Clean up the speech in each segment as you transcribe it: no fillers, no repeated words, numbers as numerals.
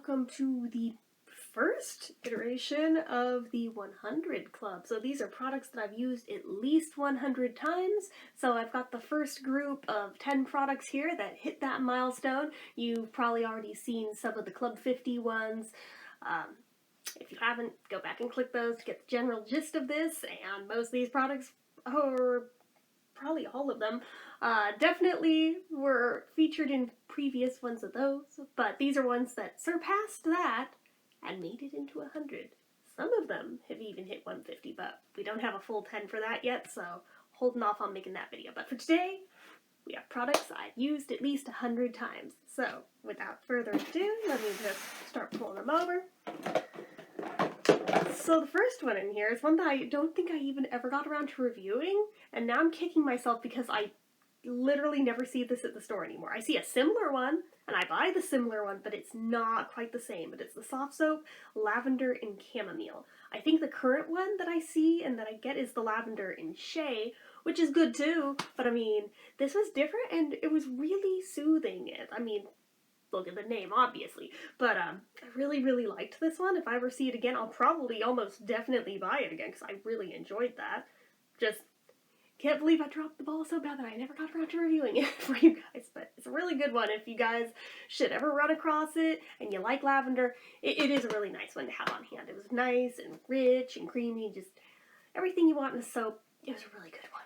welcome to the first iteration of the 100 Club. So these are products that I've used at least 100 times. So I've got the first group of 10 products here that hit that milestone. You've probably already seen some of the Club 50 ones. If you haven't, go back and click those to get the general gist of this. And most of these products, or probably all of them, definitely were featured in previous ones of those, but these are ones that surpassed that and made it into 100. Some of them have even hit 150, but we don't have a full 10 for that yet, so holding off on making that video. But for today, we have products I've used at least 100 times. So without further ado, let me just start pulling them over. So the first one in here is one that I don't think I even ever got around to reviewing, and now I'm kicking myself because I literally never see this at the store anymore. I see a similar one, and I buy the similar one, but it's not quite the same. But it's the Soft Soap Lavender and Chamomile. I think the current one that I see and that I get is the Lavender and Shea, which is good too, but I mean, this was different and it was really soothing. I mean, look at the name, obviously, but I really, really liked this one. If I ever see it again, I'll probably almost definitely buy it again, because I really enjoyed that. Just can't believe I dropped the ball so bad that I never got around to reviewing it for you guys, but it's a really good one if you guys should ever run across it and you like lavender. It is a really nice one to have on hand. It was nice and rich and creamy, just everything you want in a soap. It was a really good one.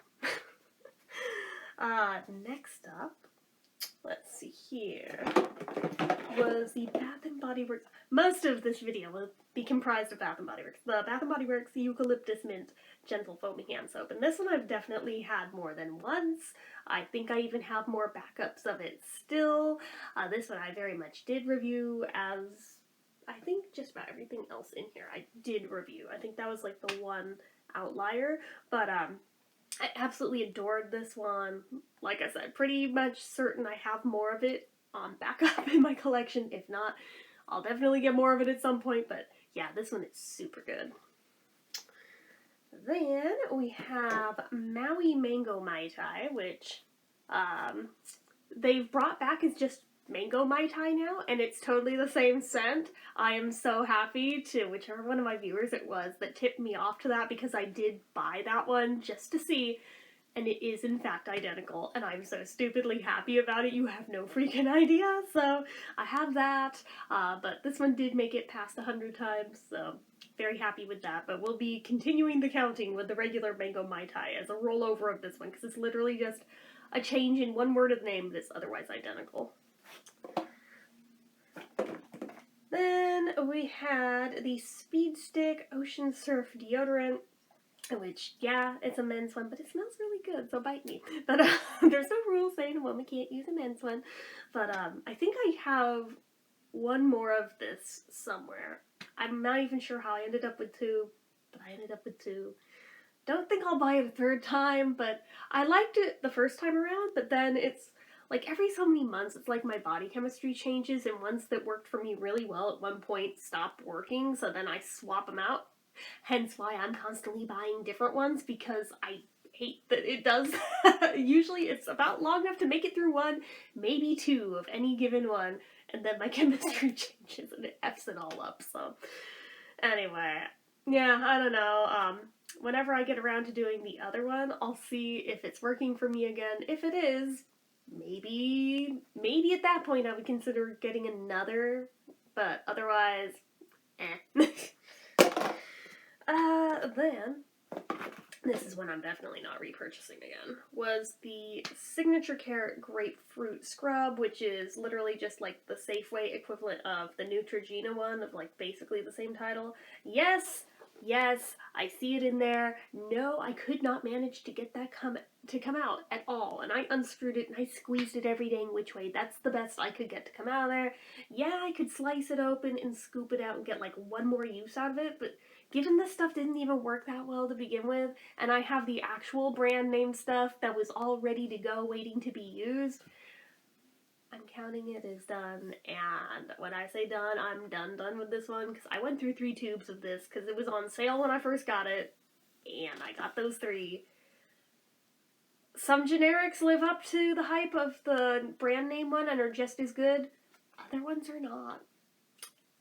Next up, let's see here, was the Bath & Body Works. Most of this video will be comprised of Bath & Body Works. The Bath & Body Works Eucalyptus Mint Gentle Foaming Hand Soap. And this one I've definitely had more than once. I think I even have more backups of it still. This one I very much did review, as I think just about everything else in here I did review. I think that was like the one outlier. But I absolutely adored this one. Like I said, pretty much certain I have more of it on backup in my collection. If not, I'll definitely get more of it at some point, but yeah, this one is super good. Then we have Maui Mango Mai Tai, which they've brought back as just Mango Mai Tai now, and it's totally the same scent. I am so happy to whichever one of my viewers it was that tipped me off to that, because I did buy that one just to see, and it is in fact identical, and I'm so stupidly happy about it, you have no freaking idea. So I have that, but this one did make it past 100 times, so very happy with that. But we'll be continuing the counting with the regular Mango Mai Tai as a rollover of this one, because it's literally just a change in one word of the name, but it's otherwise identical. Then we had the Speed Stick Ocean Surf Deodorant, which, yeah, it's a men's one, but it smells really good, so bite me. But there's no rule saying a woman can't use a men's one. But I think I have one more of this somewhere. I'm not even sure how I ended up with two, but I ended up with two. Don't think I'll buy it a third time, but I liked it the first time around, but then it's like every so many months, it's like my body chemistry changes, and ones that worked for me really well at one point stopped working, so then I swap them out. Hence why I'm constantly buying different ones, because I hate that it does. Usually it's about long enough to make it through one, maybe two of any given one, and then my chemistry changes and it F's it all up. So anyway, yeah, I don't know. Whenever I get around to doing the other one, I'll see if it's working for me again. If it is, maybe at that point I would consider getting another, but otherwise, eh. Then, this is one I'm definitely not repurchasing again, was the Signature Care Grapefruit Scrub, which is literally just like the Safeway equivalent of the Neutrogena one, of like basically the same title. Yes, I see it in there. No, I could not manage to get that to come out at all, and I unscrewed it and I squeezed it every dang which way. That's the best I could get to come out of there. Yeah, I could slice it open and scoop it out and get like one more use out of it, but given this stuff didn't even work that well to begin with, and I have the actual brand name stuff that was all ready to go waiting to be used, I'm counting it as done. And when I say done, I'm done with this one, because I went through 3 tubes of this because it was on sale when I first got it, and I got those 3. Some generics live up to the hype of the brand name one and are just as good. Other ones are not.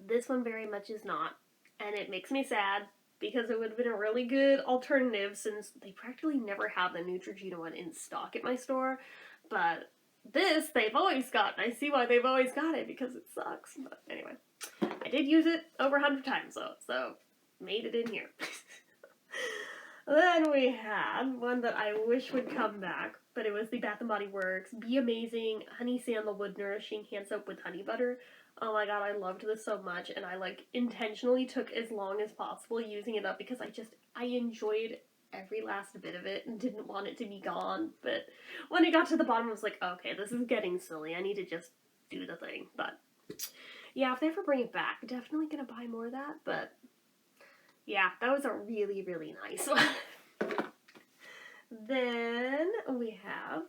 This one very much is not, and it makes me sad because it would have been a really good alternative since they practically never have the Neutrogena one in stock at my store. But this, they've always got, and I see why they've always got it because it sucks. But anyway, I did use it over 100 times though, so made it in here. Then we had one that I wish would come back, but it was the Bath & Body Works Be Amazing Honey Sandalwood Nourishing Hand Soap with Honey Butter. Oh my god, I loved this so much, and I like intentionally took as long as possible using it up because I enjoyed every last bit of it and didn't want it to be gone. But when it got to the bottom, I was like, okay, this is getting silly. I need to just do the thing. But yeah, if they ever bring it back, definitely gonna buy more of that. But yeah, that was a really, really nice one. Then we have,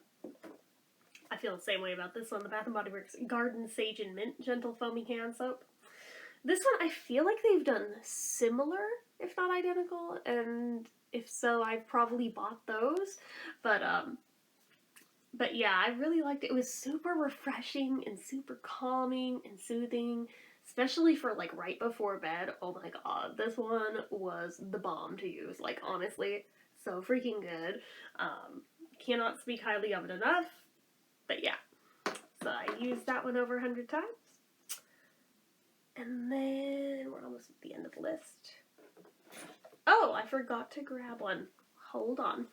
I feel the same way about this one, the Bath & Body Works Garden Sage and Mint Gentle Foaming Hand Soap. This one, I feel like they've done similar, if not identical, and if so, I've probably bought those. But yeah, I really liked it. It was super refreshing and super calming and soothing, especially for like right before bed. Oh my god, this one was the bomb to use. Like honestly, so freaking good. Cannot speak highly of it enough. But yeah, so I used that one over 100 times. And then we're almost at the end of the list. Oh, I forgot to grab one. Hold on.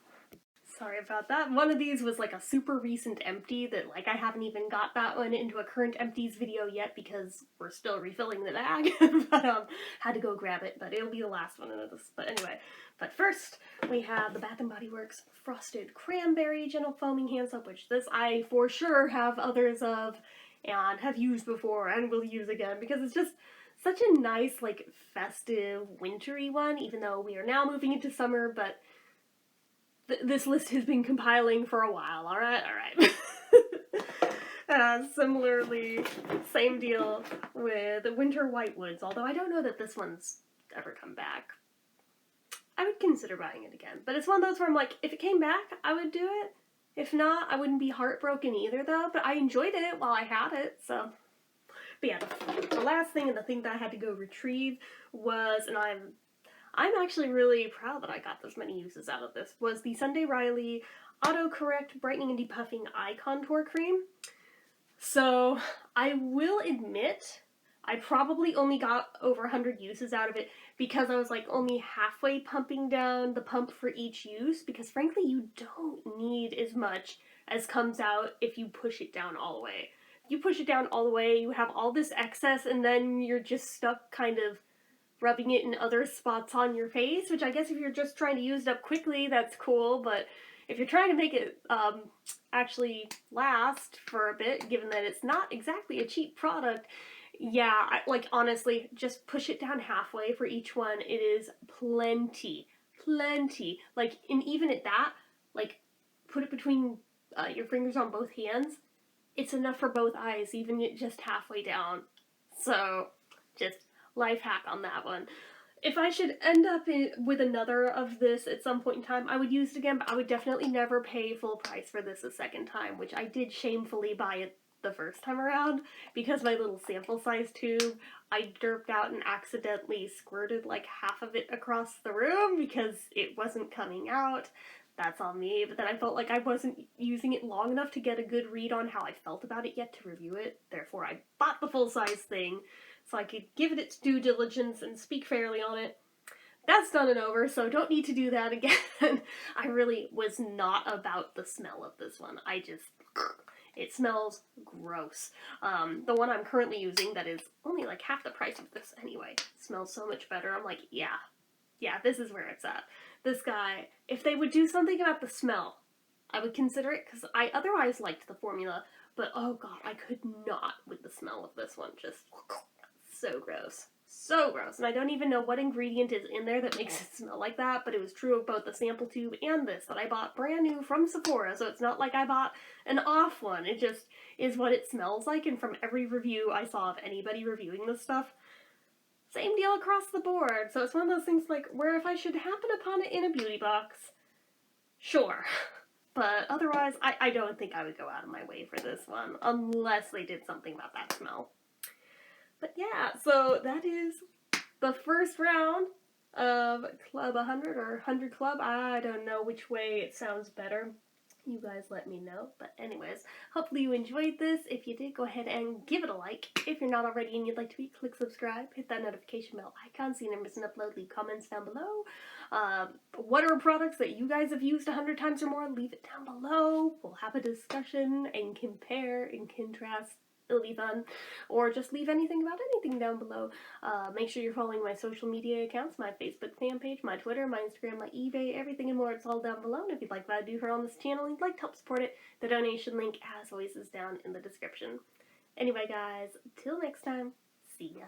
Sorry about that. One of these was like a super recent empty that like I haven't even got that one into a current empties video yet because we're still refilling the bag. But had to go grab it, but it'll be the last one in this. But anyway, but first we have the Bath & Body Works Frosted Cranberry Gentle Foaming Hand Soap, which this I for sure have others of and have used before and will use again because it's just such a nice like festive wintry one, even though we are now moving into summer. But this list has been compiling for a while, alright? Similarly, same deal with Winter Whitewoods, although I don't know that this one's ever come back. I would consider buying it again, but it's one of those where I'm like, if it came back, I would do it. If not, I wouldn't be heartbroken either, though, but I enjoyed it while I had it, so. But yeah, the last thing and the thing that I had to go retrieve was, and I'm actually really proud that I got this many uses out of this, was the Sunday Riley Autocorrect Brightening and Depuffing Eye Contour Cream. So, I will admit, I probably only got over 100 uses out of it because I was like only halfway pumping down the pump for each use, because frankly you don't need as much as comes out if you push it down all the way. If you push it down all the way, you have all this excess and then you're just stuck kind of rubbing it in other spots on your face, which I guess if you're just trying to use it up quickly, that's cool, but if you're trying to make it actually last for a bit, given that it's not exactly a cheap product, yeah, like honestly, just push it down halfway for each one. It is plenty. Like, and even at that, like, put it between your fingers on both hands. It's enough for both eyes, even just halfway down. So, just life hack on that one. If I should end up with another of this at some point in time, I would use it again, but I would definitely never pay full price for this a second time, which I did shamefully buy it the first time around because my little sample size tube, I derped out and accidentally squirted like half of it across the room because it wasn't coming out. That's on me, but then I felt like I wasn't using it long enough to get a good read on how I felt about it yet to review it. Therefore, I bought the full-size thing so I could give it its due diligence and speak fairly on it. That's done and over, so don't need to do that again. I really was not about the smell of this one. It smells gross. The one I'm currently using that is only like half the price of this anyway, smells so much better. I'm like, yeah, this is where it's at. This guy, if they would do something about the smell, I would consider it, because I otherwise liked the formula, but oh god, I could not with the smell of this one. Just so gross. So gross. And I don't even know what ingredient is in there that makes it smell like that, but it was true of both the sample tube and this that I bought brand new from Sephora, so it's not like I bought an off one. It just is what it smells like, and from every review I saw of anybody reviewing this stuff, same deal across the board. So it's one of those things like where if I should happen upon it in a beauty box, sure. But otherwise, I don't think I would go out of my way for this one, unless they did something about that smell. But yeah, so that is the first round of Club 100 or 100 Club. I don't know which way it sounds better. You guys let me know. But anyways, hopefully you enjoyed this. If you did, go ahead and give it a like. If you're not already and you'd like to be, click subscribe. Hit that notification bell icon so you never miss an upload. Leave comments down below. What are products that you guys have used 100 times or more? Leave it down below. We'll have a discussion and compare and contrast. It'll be fun. Or just leave anything about anything down below. Make sure you're following my social media accounts, my Facebook fan page, my Twitter, my Instagram, my eBay, everything and more. It's all down below. And if you'd like what I do here on this channel and you'd like to help support it, the donation link, as always, is down in the description. Anyway, guys, till next time, see ya.